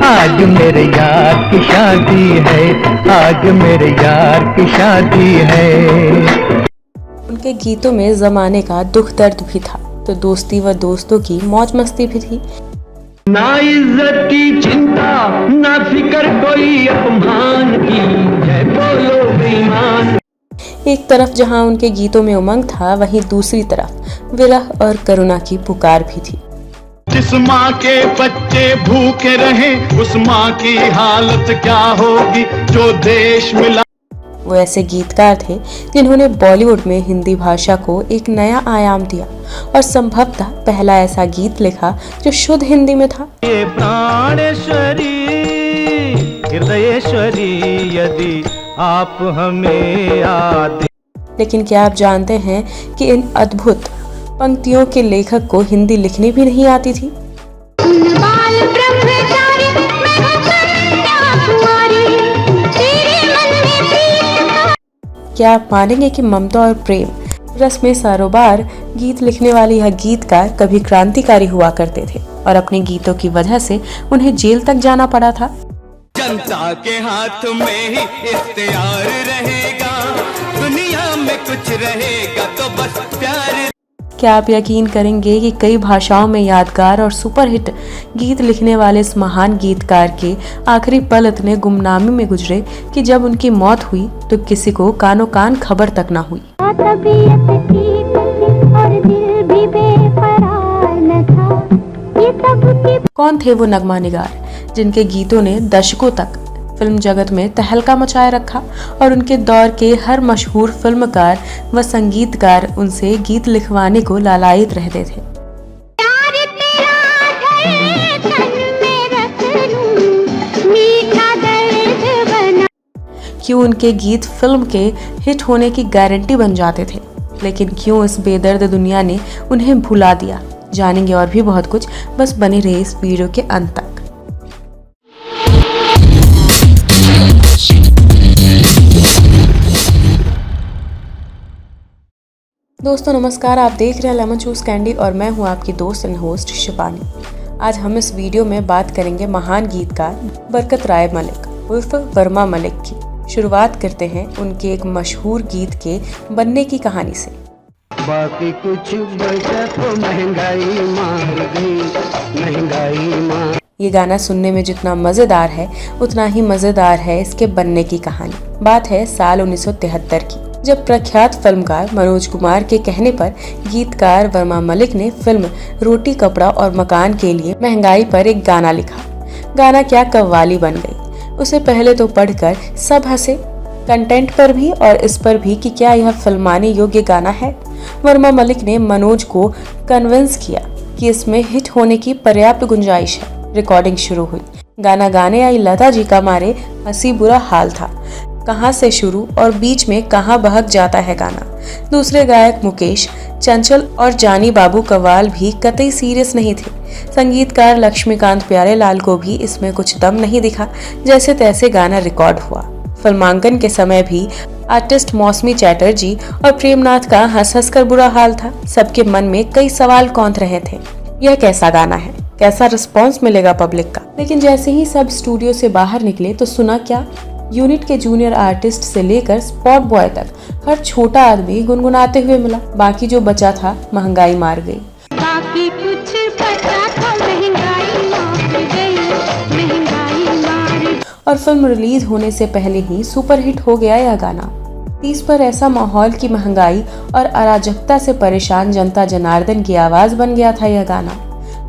आज मेरे यार की शादी है, आज मेरे यार की शादी है। उनके गीतों में जमाने का दुख दर्द भी था, तो दोस्ती व दोस्तों की मौज मस्ती भी थी। ना इज्जत की चिंता, ना फिक्र कोई अपमान की, जय बोलो बेईमान। एक तरफ जहां उनके गीतों में उमंग था, वहीं दूसरी तरफ विरह और करुणा की पुकार भी थी। जिस माँ के बच्चे भूखे रहे, उस माँ की हालत क्या होगी जो देश मिला। वो ऐसे गीतकार थे जिन्होंने बॉलीवुड में हिंदी भाषा को एक नया आयाम दिया और संभवतः पहला ऐसा गीत लिखा जो शुद्ध हिंदी में था। ये प्राणेश्वरी हृदयेश्वरी यदि आप हमें याद। लेकिन क्या आप जानते हैं कि इन अद्भुत पंक्तियों के लेखक को हिंदी लिखनी भी नहीं आती थी। क्या आप मानेंगे कि ममता और प्रेम रस में सरोबार गीत लिखने वाले यह गीतकार कभी क्रांतिकारी हुआ करते थे और अपने गीतों की वजह से उन्हें जेल तक जाना पड़ा था। जनता के हाथ में ही इख्तियार रहेगा, दुनिया में कुछ रहेगा तो बस प्यार। क्या आप यकीन करेंगे कि कई भाषाओं में यादगार और सुपरहिट गीत लिखने वाले इस महान गीतकार के आखिरी पल इतने गुमनामी में गुजरे कि जब उनकी मौत हुई तो किसी को कानो कान खबर तक ना हुई। कौन थे वो नगमा निगार जिनके गीतों ने दशकों तक फिल्म जगत में तहलका मचाए रखा और उनके दौर के हर मशहूर फिल्मकार व संगीतकार उनसे गीत लिखवाने को लालायित रहते थे। क्यों उनके गीत फिल्म के हिट होने की गारंटी बन जाते थे, लेकिन क्यों इस बेदर्द दुनिया ने उन्हें भुला दिया, जानेंगे और भी बहुत कुछ। बस बने रहे इस वीडियो के अंत तक। दोस्तों नमस्कार, आप देख रहे हैं लेमन जूस कैंडी और मैं हूं आपकी दोस्त एंड होस्ट शिवानी। आज हम इस वीडियो में बात करेंगे महान गीतकार बरकत राय मलिक उर्फ वर्मा मलिक की। शुरुआत करते हैं उनके एक मशहूर गीत के बनने की कहानी से। बाकी कुछ बचा तो महंगाई मार गई, महंगाई मार। ये गाना सुनने में जितना मजेदार है उतना ही मजेदार है इसके बनने की कहानी। बात है साल 1973 की, जब प्रख्यात फिल्मकार मनोज कुमार के कहने पर गीतकार वर्मा मलिक ने फिल्म रोटी कपड़ा और मकान के लिए महंगाई पर एक गाना लिखा। गाना क्या कव्वाली बन गई। उसे पहले तो पढ़कर सब हंसे, कंटेंट पर भी और इस पर भी कि क्या यह फिल्माने योग्य गाना है। वर्मा मलिक ने मनोज को कन्विंस किया कि इसमें हिट होने की पर्याप्त गुंजाइश है। रिकॉर्डिंग शुरू हुई। गाना गाने आई लता जी का मारे हंसी बुरा हाल था। कहाँ से शुरू और बीच में कहाँ बहक जाता है गाना। दूसरे गायक मुकेश, चंचल और जानी बाबू कव्वाल भी कतई सीरियस नहीं थे। संगीतकार लक्ष्मीकांत प्यारेलाल को भी इसमें कुछ दम नहीं दिखा। जैसे तैसे गाना रिकॉर्ड हुआ। फिल्मांकन के समय भी आर्टिस्ट मौसमी चैटर्जी और प्रेमनाथ का हंस हंस कर बुरा हाल था। सबके मन में कई सवाल कौंध रहे थे, यह कैसा गाना है, कैसा रिस्पॉन्स मिलेगा पब्लिक का। लेकिन जैसे ही सब स्टूडियो से बाहर निकले तो सुना क्या, यूनिट के जूनियर आर्टिस्ट से लेकर स्पॉट बॉय तक हर छोटा आदमी गुनगुनाते हुए मिला। बाकी जो बचा था महंगाई मार गई। बाकी कुछ बचा था महंगाई मार गई, महंगाई मार। और फिल्म रिलीज होने से पहले ही सुपरहिट हो गया यह गाना। 30 पर ऐसा माहौल की महंगाई और अराजकता से परेशान जनता जनार्दन की आवाज बन गया था यह गाना।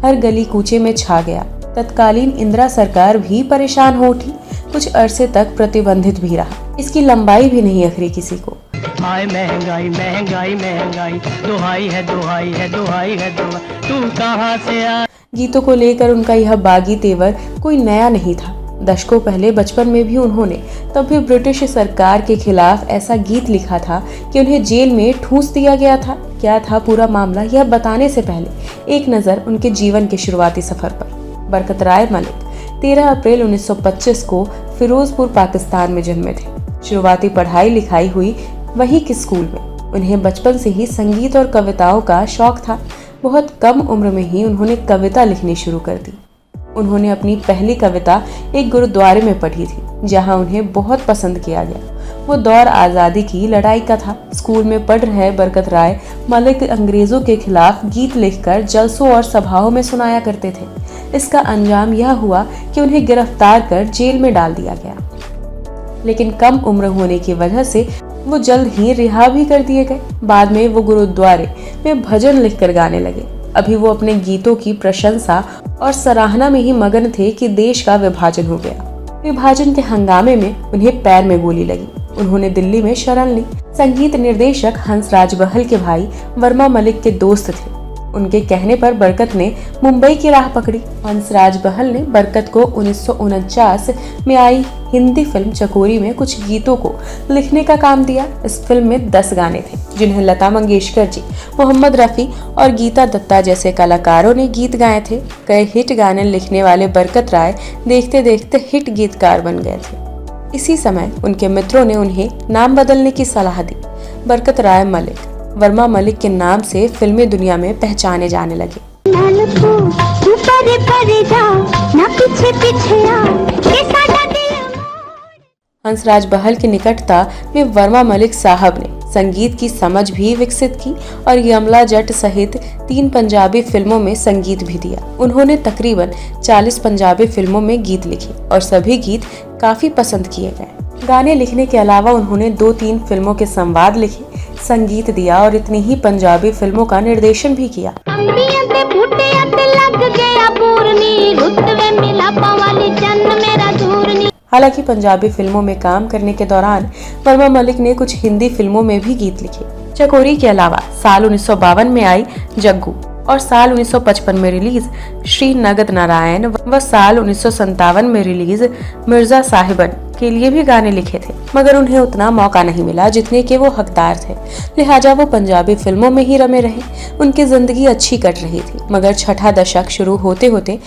हर गली कूचे में छा गया। तत्कालीन इंदिरा सरकार भी परेशान हो उठी। कुछ अरसे तक प्रतिबंधित भी रहा। इसकी लंबाई भी नहीं अखरी किसी को। हाय महंगाई महंगाई महंगाई, दुहाई है दुहाई है दुहाई है दुहाई, तू कहाँ से आ। गीतों को लेकर उनका यह बागी तेवर कोई नया नहीं था। दशकों पहले बचपन में भी उन्होंने तब भी ब्रिटिश सरकार के खिलाफ ऐसा गीत लिखा था कि उन्हें जेल में ठूंस दिया गया था। क्या था पूरा मामला, यह बताने से पहले एक नज़र उनके जीवन के शुरुआती सफर पर। बरकत राय मलिक 13 अप्रैल 1925 को फिरोजपुर पाकिस्तान में जन्मे थे। शुरुआती पढ़ाई लिखाई हुई वहीं के स्कूल में। उन्हें बचपन से ही संगीत और कविताओं का शौक था। बहुत कम उम्र में ही उन्होंने कविता लिखनी शुरू कर दी। उन्होंने अपनी पहली कविता एक गुरुद्वारे में पढ़ी थी, जहां उन्हें बहुत पसंद किया गया। वो दौर आज़ादी की लड़ाई का था। स्कूल में पढ़ रहे बरकत राय मलिक अंग्रेजों के खिलाफ गीत लिखकर जलसों और सभाओं में सुनाया करते थे। इसका अंजाम यह हुआ कि उन्हें गिरफ्तार कर जेल में डाल दिया गया, लेकिन कम उम्र होने की वजह से वो जल्द ही रिहा भी कर दिए गए। बाद में वो गुरुद्वारे में भजन लिखकर गाने लगे। अभी वो अपने गीतों की प्रशंसा और सराहना में ही मगन थे कि देश का विभाजन हो गया। विभाजन के हंगामे में उन्हें पैर में गोली लगी। उन्होंने दिल्ली में शरण ली। संगीत निर्देशक हंसराज बहल के भाई वर्मा मलिक के दोस्त थे। उनके कहने पर बरकत ने मुंबई की राह पकड़ी। हंसराज बहल ने बरकत को 1949 में आई हिंदी फिल्म चकोरी में कुछ गीतों को लिखने का काम दिया। इस फिल्म में 10 गाने थे, जिन्हें लता मंगेशकर जी, मोहम्मद रफी और गीता दत्ता जैसे कलाकारों ने गीत गाए थे। कई हिट गाने लिखने वाले बरकत राय देखते देखते हिट गीतकार बन गए थे। इसी समय उनके मित्रों ने उन्हें नाम बदलने की सलाह दी। बरकत राय मलिक वर्मा मलिक के नाम से फिल्मी दुनिया में पहचाने जाने लगे। हंसराज बहल की निकटता में वर्मा मलिक साहब ने संगीत की समझ भी विकसित की और यमला जट सहित 3 पंजाबी फिल्मों में संगीत भी दिया। उन्होंने तकरीबन 40 पंजाबी फिल्मों में गीत लिखे और सभी गीत काफी पसंद किए गए। गाने लिखने के अलावा उन्होंने 2-3 फिल्मों के संवाद लिखे, संगीत दिया और इतनी ही पंजाबी फिल्मों का निर्देशन भी किया। हालांकि पंजाबी फिल्मों में काम करने के दौरान वर्मा मलिक ने कुछ हिंदी फिल्मों में भी गीत लिखे। चकोरी के अलावा साल 1952 में आई जग्गू और साल 1955 में रिलीज श्री नगद नारायण व साल 1957 में रिलीज मिर्जा साहिबन के लिए भी गाने लिखे थे, मगर उन्हें उतना मौका नहीं मिला जितने के वो हकदार थे। लिहाजा वो पंजाबी फिल्मों में ही रमे रहे। उनकी जिंदगी अच्छी कट रही थी, मगर छठा दशक शुरू होते होते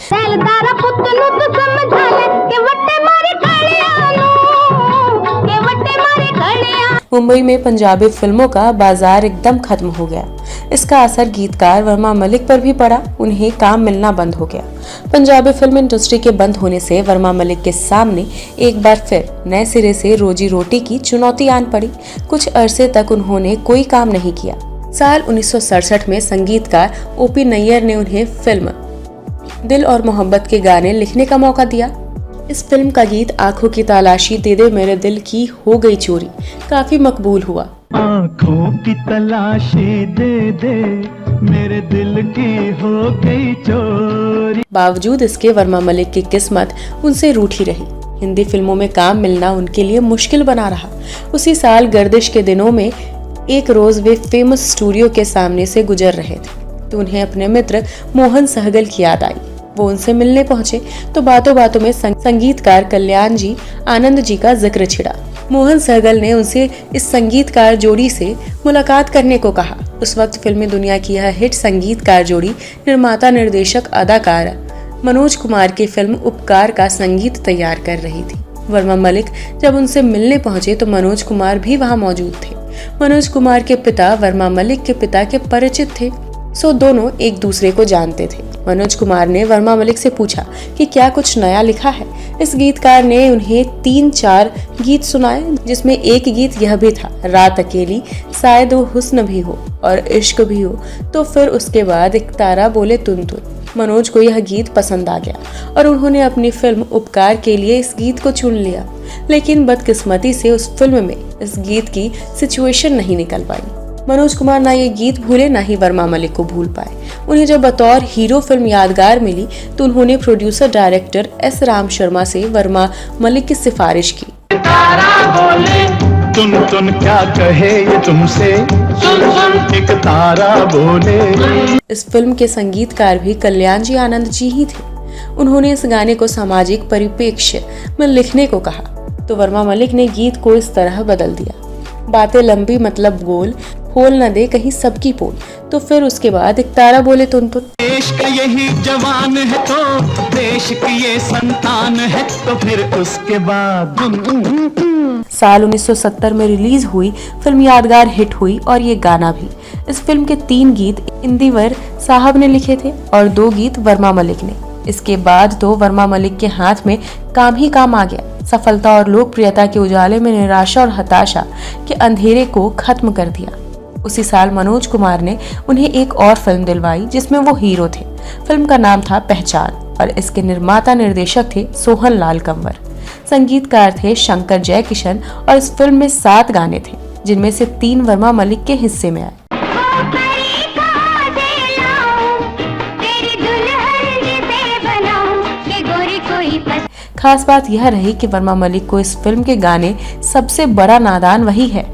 मुंबई में पंजाबी फिल्मों का बाजार एकदम खत्म हो गया। इसका असर गीतकार वर्मा मलिक पर भी पड़ा। उन्हें काम मिलना बंद हो गया। पंजाबी फिल्म इंडस्ट्री के बंद होने से वर्मा मलिक के सामने एक बार फिर नए सिरे से रोजी रोटी की चुनौती आन पड़ी। कुछ अरसे तक उन्होंने कोई काम नहीं किया। साल 1967 में संगीतकार ओपी नैयर ने उन्हें फिल्म दिल और मोहब्बत के गाने लिखने का मौका दिया। इस फिल्म का गीत आंखों की तलाशी दे दे मेरे दिल की हो गई चोरी काफी मकबूल हुआ। आंखों की तलाशी दे दे मेरे दिल की हो गई चोरी। बावजूद इसके वर्मा मलिक की किस्मत उनसे रूठी रही। हिंदी फिल्मों में काम मिलना उनके लिए मुश्किल बना रहा। उसी साल गर्दिश के दिनों में एक रोज वे फेमस स्टूडियो के सामने से गुजर रहे थे तो उन्हें अपने मित्र मोहन सहगल की याद आई। वो उनसे मिलने पहुंचे तो बातों बातों में संगीतकार कल्याण जी आनंद जी का जिक्र छिड़ा। मोहन सहगल ने उनसे इस संगीतकार जोड़ी से मुलाकात करने को कहा। उस वक्त फिल्मी दुनिया की यह हिट संगीतकार जोड़ी निर्माता निर्देशक अदाकार मनोज कुमार की फिल्म उपकार का संगीत तैयार कर रही थी। वर्मा मलिक जब उनसे मिलने पहुंचे तो मनोज कुमार भी वहां मौजूद थे। मनोज कुमार के पिता वर्मा मलिक के पिता के परिचित थे, सो दोनों एक दूसरे को जानते थे। मनोज कुमार ने वर्मा मलिक से पूछा कि क्या कुछ नया लिखा है। इस गीतकार ने उन्हें 3-4 गीत सुनाए, जिसमें एक गीत यह भी था, रात अकेली शायद वो हुस्न भी हो और इश्क भी हो तो फिर उसके बाद एक तारा बोले तुन तुन। मनोज को यह गीत पसंद आ गया और उन्होंने अपनी फिल्म उपकार के लिए इस गीत को चुन लिया। लेकिन बदकिस्मती से उस फिल्म में इस गीत की सिचुएशन नहीं निकल पाई। मनोज कुमार ना ये गीत भूले ना ही वर्मा मलिक को भूल पाए। उन्हें जब बतौर हीरो फिल्म यादगार मिली तो उन्होंने producer director S Ram Sharma से वर्मा मलिक की सिफारिश की। तुन तुन क्या कहे ये तुमसे, सुन सुन एक तारा बोले। इस फिल्म के संगीतकार भी कल्याण जी आनंद जी ही थे। उन्होंने इस गाने को सामाजिक परिप्रेक्ष्य में लिखने को कहा तो वर्मा मलिक ने गीत को इस तरह बदल दिया, बातें लंबी मतलब गोल, खोल न दे कहीं सबकी पोल। तो फिर उसके बाद एक तारा बोले तुन तुन। देश का यही जवान है तो देश की ये संतान है तो फिर उसके बाद। साल 1970 में रिलीज हुई फिल्म यादगार हिट हुई और ये गाना भी। इस फिल्म के 3 गीत इंदिवर साहब ने लिखे थे और 2 गीत वर्मा मलिक ने। इसके बाद तो वर्मा मलिक के हाथ में काम ही काम आ गया। सफलता और लोकप्रियता के उजाले में निराशा और हताशा के अंधेरे को खत्म कर दिया। उसी साल मनोज कुमार ने उन्हें एक और फिल्म दिलवाई जिसमें वो हीरो थे। फिल्म का नाम था पहचान और इसके निर्माता निर्देशक थे सोहन लाल कंवर। संगीतकार थे शंकर जयकिशन और इस फिल्म में 7 गाने थे जिनमें से 3 वर्मा मलिक के हिस्से में आए। खास बात यह रही कि वर्मा मलिक को इस फिल्म के गाने सबसे बड़ा नादान वही है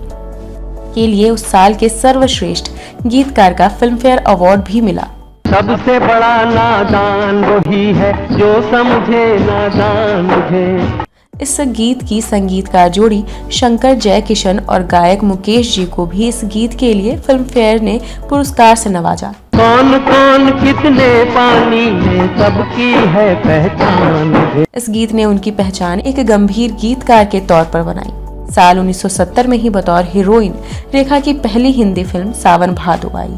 के लिए उस साल के सर्वश्रेष्ठ गीतकार का फिल्म फेयर अवार्ड भी मिला। सबसे बड़ा नादान वही है जो समझे नादान मुझे। इस गीत की संगीतकार जोड़ी शंकर जयकिशन और गायक मुकेश जी को भी इस गीत के लिए फिल्म फेयर ने पुरस्कार से नवाजा। कौन कौन कितने पानी में सबकी है पहचान। इस गीत ने उनकी पहचान एक गंभीर गीतकार के तौर पर बनाई। साल 1970 में ही बतौर हीरोइन रेखा की पहली हिंदी फिल्म सावन भादो आई,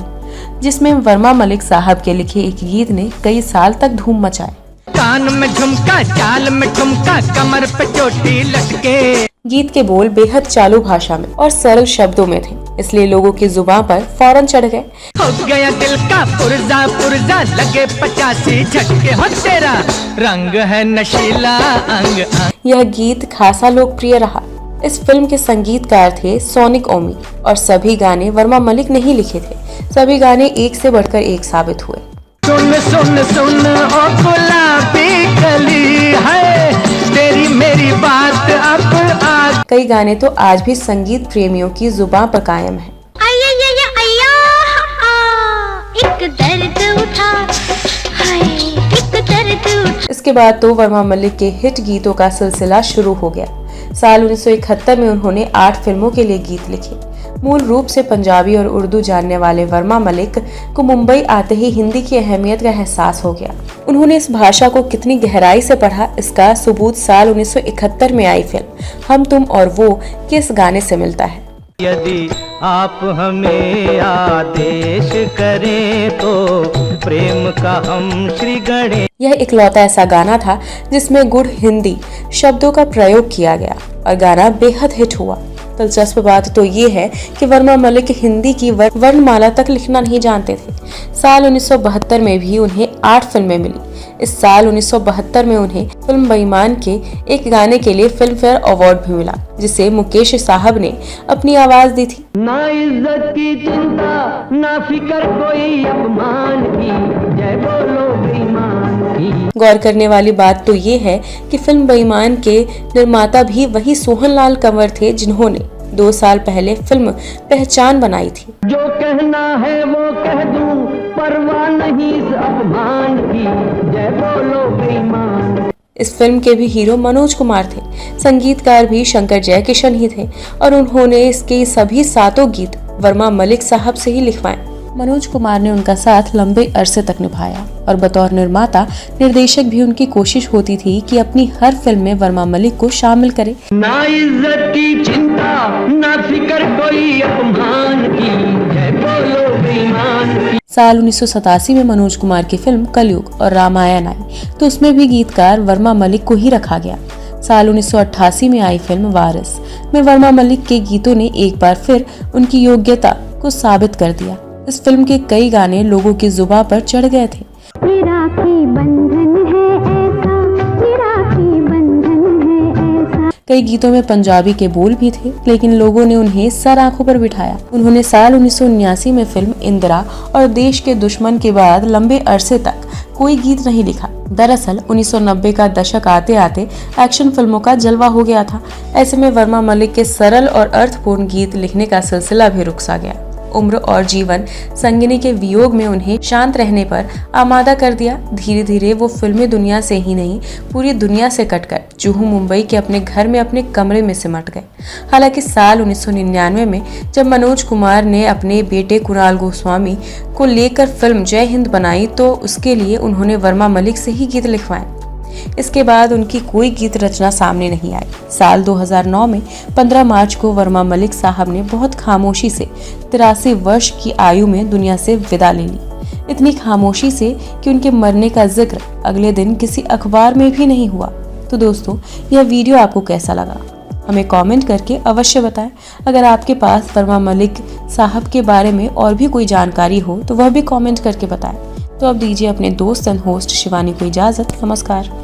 जिसमें वर्मा मलिक साहब के लिखे एक गीत ने कई साल तक धूम मचाई। कान में झुमका, चाल में ठुमका, कमर पे चोटी लटके। गीत के बोल बेहद चालू भाषा में और सरल शब्दों में थे, इसलिए लोगों की जुबान पर फौरन चढ़ गए। हो गया दिल का पुर्जा पुर्जा, लगे 85 झटके, हो तेरा रंग है नशीला अंग अंग। यह गीत खासा लोकप्रिय रहा। इस फिल्म के संगीतकार थे सोनिक ओमी और सभी गाने वर्मा मलिक ने ही लिखे थे। सभी गाने एक से बढ़कर एक साबित हुए। सुन सुन सुन ओ गुलाबी कली है, तेरी मेरी बात अब आज। कई गाने तो आज भी संगीत प्रेमियों की जुबान पर कायम है। एक दर्द उठा, एक दर्द उठा। इसके बाद तो वर्मा मलिक के हिट गीतों का सिलसिला शुरू हो गया। साल 1971 में उन्होंने 8 फिल्मों के लिए गीत लिखे। मूल रूप से पंजाबी और उर्दू जानने वाले वर्मा मलिक को मुंबई आते ही हिंदी की अहमियत का एहसास हो गया। उन्होंने इस भाषा को कितनी गहराई से पढ़ा, इसका सबूत साल 1971 में आई फिल्म हम तुम और वो के इस गाने से मिलता है। यदि आप हमें आदेश करें तो प्रेम का हम श्री गणेश। यह इकलौता ऐसा गाना था जिसमें गुड हिंदी शब्दों का प्रयोग किया गया और गाना बेहद हिट हुआ। दिलचस्प बात तो ये है कि वर्मा मलिक हिंदी की वर्णमाला तक लिखना नहीं जानते थे। साल 1972 में भी उन्हें 8 फिल्में मिली। इस साल 1972 में उन्हें फिल्म बेईमान के एक गाने के लिए फिल्म फेयर अवार्ड भी मिला, जिसे मुकेश साहब ने अपनी आवाज दी थी। ना इज्जत की चिंता, ना फिकर कोई अपमान की, जय बोलो बेईमान की। गौर करने वाली बात तो ये है कि फिल्म बेईमान के निर्माता भी वही सोहन लाल कंवर थे जिन्होंने 2 साल पहले फिल्म पहचान बनाई थी। जो कहना है वो कह दूं, परवाह नहीं इस अपमान की, जय बोलो बेईमान। इस फिल्म के भी हीरो मनोज कुमार थे, संगीतकार भी शंकर जयकिशन ही थे और उन्होंने इसके सभी 7 गीत वर्मा मलिक साहब से ही लिखवाए। मनोज कुमार ने उनका साथ लंबे अरसे तक निभाया और बतौर निर्माता निर्देशक भी उनकी कोशिश होती थी कि अपनी हर फिल्म में वर्मा मलिक को शामिल करें। ना इज्जत की चिंता, ना फिकर कोई अपमान की, जय बोलो बेईमान की। साल 1987 में मनोज कुमार की फिल्म कलयुग और रामायण आई तो उसमें भी गीतकार वर्मा मलिक को ही रखा गया। साल 1988 में आई फिल्म वारिस में वर्मा मलिक के गीतों ने एक बार फिर उनकी योग्यता को साबित कर दिया। इस फिल्म के कई गाने लोगों की जुबान पर चढ़ गए थे। कई गीतों में पंजाबी के बोल भी थे, लेकिन लोगों ने उन्हें सर आंखों पर बिठाया। उन्होंने साल 1979 में फिल्म इंदिरा और देश के दुश्मन के बाद लंबे अरसे तक कोई गीत नहीं लिखा। दरअसल 1990 का दशक आते आते एक्शन फिल्मों का जलवा हो गया था। ऐसे में वर्मा मलिक के सरल और अर्थपूर्ण गीत लिखने का सिलसिला भी रुक सा गया। उम्र और जीवन संगिनी के वियोग में उन्हें शांत रहने पर आमादा कर दिया। धीरे धीरे वो फिल्मी दुनिया से ही नहीं, पूरी दुनिया से कटकर जुहू मुंबई के अपने घर में अपने कमरे में सिमट गए। हालांकि साल 1999 में जब मनोज कुमार ने अपने बेटे कुणाल गोस्वामी को लेकर फिल्म जय हिंद बनाई तो उसके लिए उन्होंने वर्मा मलिक से ही गीत लिखवाए। इसके बाद उनकी कोई गीत रचना सामने नहीं आई। साल 2009 में 15 मार्च को वर्मा मलिक साहब ने बहुत खामोशी से 83 वर्ष की आयु में दुनिया से विदा ले ली। इतनी खामोशी से कि उनके मरने का जिक्र अगले दिन किसी अखबार में भी नहीं हुआ। तो दोस्तों, यह वीडियो आपको कैसा लगा हमें कमेंट करके अवश्य बताएं। अगर आपके पास वर्मा मलिक साहब के बारे में और भी कोई जानकारी हो तो वह भी कमेंट करके बताएं। तो अब दीजिए अपने दोस्त एंड होस्ट शिवानी को इजाजत। नमस्कार।